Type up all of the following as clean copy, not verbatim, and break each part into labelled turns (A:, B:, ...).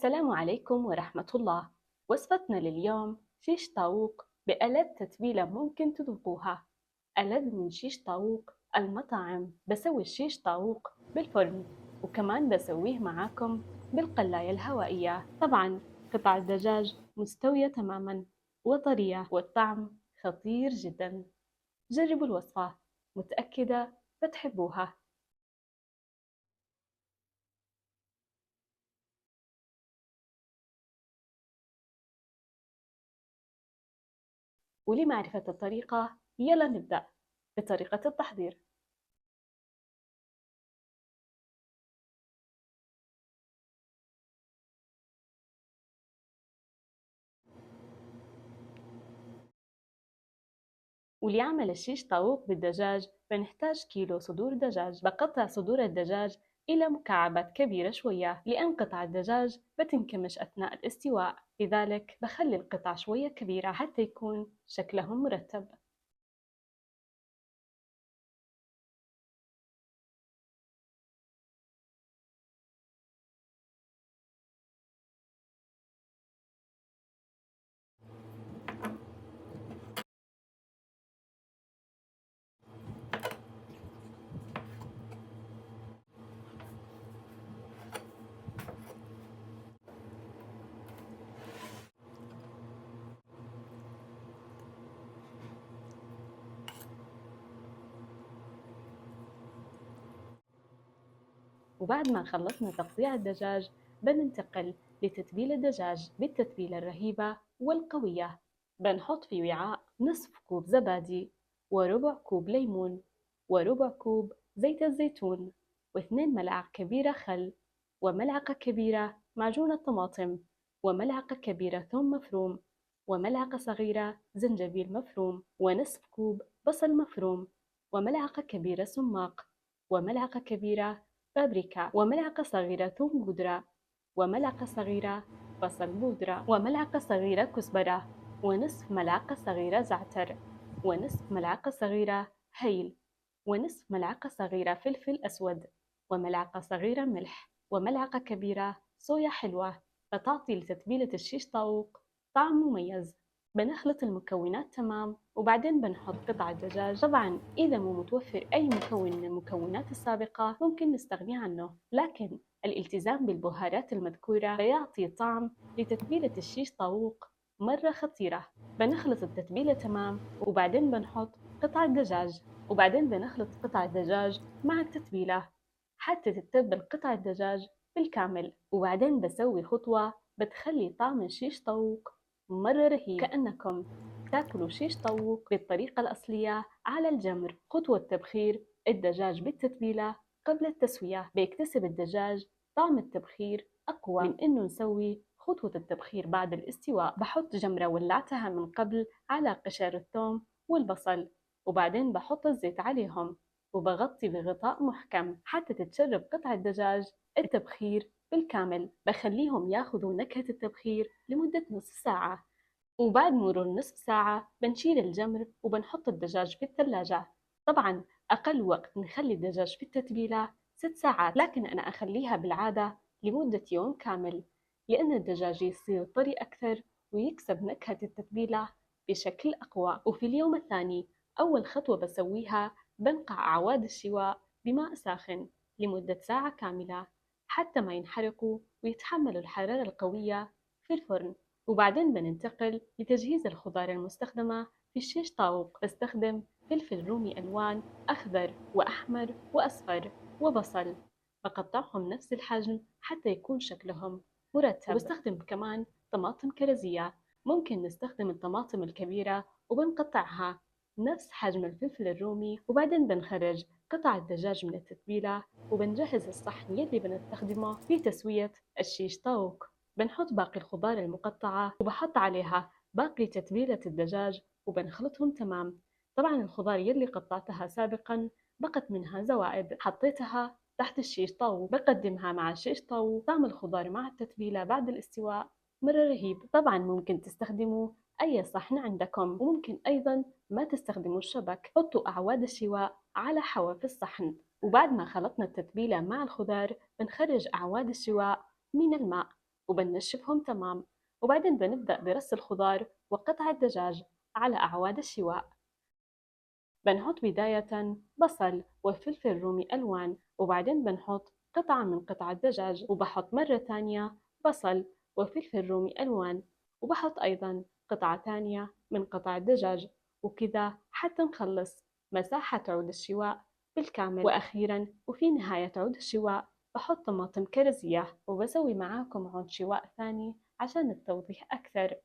A: السلام عليكم ورحمة الله. وصفتنا لليوم شيش طاووق بألذ تتبيلة ممكن تذوقوها. ألذ من شيش طاووق المطاعم. بسوي الشيش طاووق بالفرن، وكمان بسويه معاكم بالقلاية الهوائية. طبعا قطع الدجاج مستوية تماما وطرية، والطعم خطير جدا. جربوا الوصفة، متأكدة بتحبوها. ولمعرفة الطريقة يلا نبدأ بطريقة التحضير. وليعمل الشيش طاووق بالدجاج بنحتاج كيلو صدور دجاج. بقطع صدور الدجاج إلى مكعبات كبيرة شوية، لأن قطع الدجاج بتنكمش أثناء الاستواء، لذلك بخلي القطع شوية كبيرة حتى يكون شكلهم مرتب. وبعد ما خلصنا تقطيع الدجاج بننتقل لتتبيل الدجاج بالتتبيلة الرهيبة والقوية. بنحط في وعاء نصف كوب زبادي، وربع كوب ليمون، وربع كوب زيت الزيتون، واثنين ملعقة كبيرة خل، وملعقة كبيرة معجون طماطم، وملعقة كبيرة ثوم مفروم، وملعقة صغيرة زنجبيل مفروم، ونصف كوب بصل مفروم، وملعقة كبيرة سماق، وملعقة كبيرة بابريكا، وملعقة صغيرة ثوم بودرة، وملعقة صغيرة بصل بودرة، وملعقة صغيرة كزبرة، ونصف ملعقة صغيرة زعتر، ونصف ملعقة صغيرة هيل، ونصف ملعقة صغيرة فلفل أسود، وملعقة صغيرة ملح، وملعقة كبيرة صويا حلوة. فتعطي لتتبيلة الشيش طاووق طعم مميز. بنخلط المكونات تمام، وبعدين بنحط قطع الدجاج. طبعا إذا مو متوفر أي مكون من المكونات السابقة ممكن نستغني عنه، لكن الالتزام بالبهارات المذكورة بيعطي طعم لتتبيلة الشيش طاووق مرة خطيرة. بنخلط التتبيلة تمام، وبعدين بنحط قطع الدجاج، وبعدين بنخلط قطع الدجاج مع التتبيلة حتى تتبل قطع الدجاج بالكامل. وبعدين بسوي خطوة بتخلي طعم الشيش طاووق مرة رهيب، كأنكم تاكلوا شيش طاووق بالطريقة الأصلية على الجمر. خطوة تبخير الدجاج بالتتبيلة قبل التسوية. بيكتسب الدجاج طعم التبخير أقوى من إنه نسوي خطوة التبخير بعد الاستواء. بحط جمرة ولعتها من قبل على قشر الثوم والبصل، وبعدين بحط الزيت عليهم، وبغطي بغطاء محكم حتى تتشرب قطع الدجاج التبخير بالكامل. بخليهم ياخذوا نكهة التبخير لمدة نصف ساعة، وبعد مرور نصف ساعة بنشيل الجمر وبنحط الدجاج في الثلاجة. طبعا أقل وقت نخلي الدجاج في التتبيلة 6 ساعات، لكن أنا أخليها بالعادة لمدة يوم كامل، لأن الدجاج يصير طري أكثر ويكسب نكهة التتبيلة بشكل أقوى. وفي اليوم الثاني أول خطوة بسويها بنقع أعواد الشواء بماء ساخن لمدة ساعة كاملة حتى ما ينحرقوا ويتحملوا الحرارة القوية في الفرن. وبعدين بننتقل لتجهيز الخضار المستخدمة في الشيش طاووق. بستخدم فلفل رومي ألوان أخضر وأحمر وأصفر، وبصل بقطعهم نفس الحجم حتى يكون شكلهم مرتب. وبستخدم كمان طماطم كرزية، ممكن نستخدم الطماطم الكبيرة وبنقطعها نفس حجم الفلفل الرومي. وبعدين بنخرج قطع الدجاج من التتبيلة، وبنجهز الصحن يلي بنستخدمه في تسوية الشيش طاووق. بنحط باقي الخضار المقطعة وبحط عليها باقي تتبيلة الدجاج وبنخلطهم تمام. طبعا الخضار يلي قطعتها سابقا بقت منها زوائد حطيتها تحت الشيش طاووق. بقدمها مع الشيش طاووق. طعم الخضار مع التتبيلة بعد الاستواء مرة رهيب. طبعا ممكن تستخدموا أي صحن عندكم، وممكن أيضا ما تستخدموا الشبك. حطوا أعواد الشواء على حواف الصحن، وبعد ما خلطنا التتبيلة مع الخضار بنخرج أعواد الشواء من الماء، وبنشفهم تمام، وبعدين بنبدأ برص الخضار وقطع الدجاج على أعواد الشواء. بنحط بداية بصل وفلفل رومي ألوان، وبعدين بنحط قطعة من قطع الدجاج، وبحط مرة تانية بصل وفلفل رومي ألوان، وبحط أيضا قطعة تانية من قطع الدجاج، وكذا حتى نخلص مساحة عود الشواء بالكامل. وأخيرا وفي نهاية عود الشواء بحط طماطم كرزية، وبسوي معاكم عود شواء ثاني عشان التوضيح أكثر.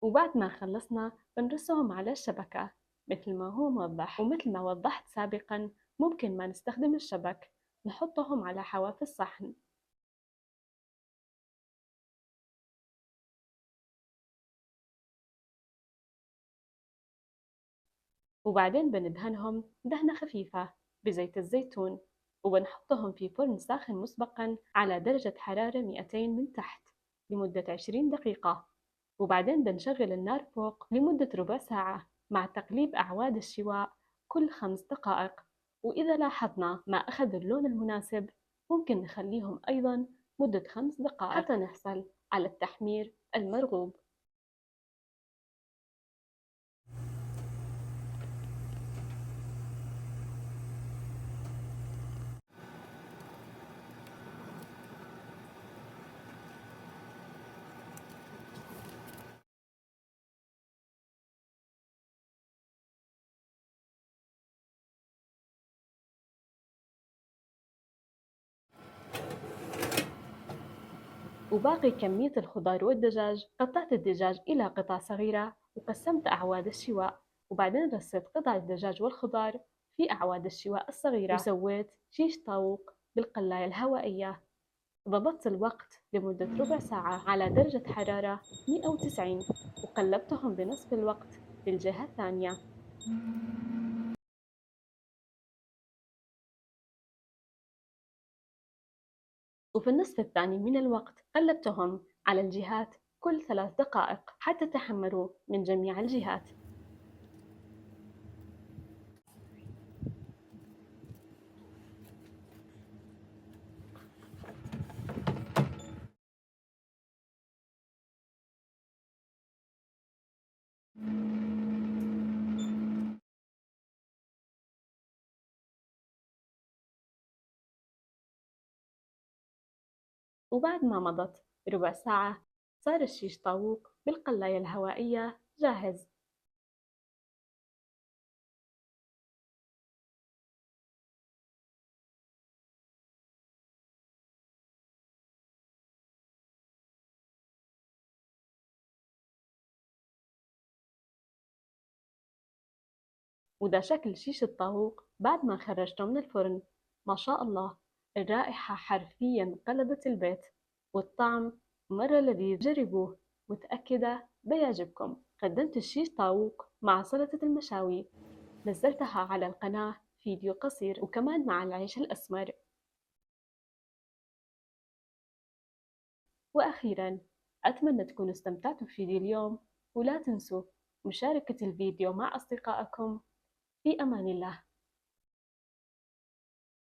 A: وبعد ما خلصنا بنرصهم على الشبكة مثل ما هو موضح. ومثل ما وضحت سابقا ممكن ما نستخدم الشبك، نحطهم على حواف الصحن. وبعدين بندهنهم دهنة خفيفة بزيت الزيتون، وبنحطهم في فرن ساخن مسبقا على درجة حرارة 200 من تحت لمدة 20 دقيقة. وبعدين بنشغل النار فوق لمدة ربع ساعة مع تقليب أعواد الشواء كل 5 دقائق. وإذا لاحظنا ما أخذ اللون المناسب ممكن نخليهم أيضا مدة 5 دقائق حتى نحصل على التحمير المرغوب. وباقي كمية الخضار والدجاج قطعت الدجاج إلى قطع صغيرة وقسمت أعواد الشواء، وبعدين رصيت قطع الدجاج والخضار في أعواد الشواء الصغيرة، وسويت شيش طاووق بالقلاية الهوائية. ضبطت الوقت لمدة ربع ساعة على درجة حرارة 190، وقلبتهم بنصف الوقت للجهة الثانية. وفي النصف الثاني من الوقت قلبتهم على الجهات كل 3 دقائق حتى تحمروا من جميع الجهات. وبعد ما مضت ربع ساعة صار الشيش طاووق بالقلاية الهوائية جاهز. وده شكل شيش الطاووق بعد ما خرجته من الفرن. ما شاء الله، الرائحة حرفيا قلبت البيت، والطعم مرة لذيذ. جربوه، متأكدة بيعجبكم. قدمت الشيش طاووق مع سلطة المشاوي، نزلتها على القناة فيديو قصير، وكمان مع العيش الأسمر. وأخيرا أتمنى تكونوا استمتعتوا بفيديو اليوم، ولا تنسوا مشاركة الفيديو مع أصدقائكم. في أمان الله.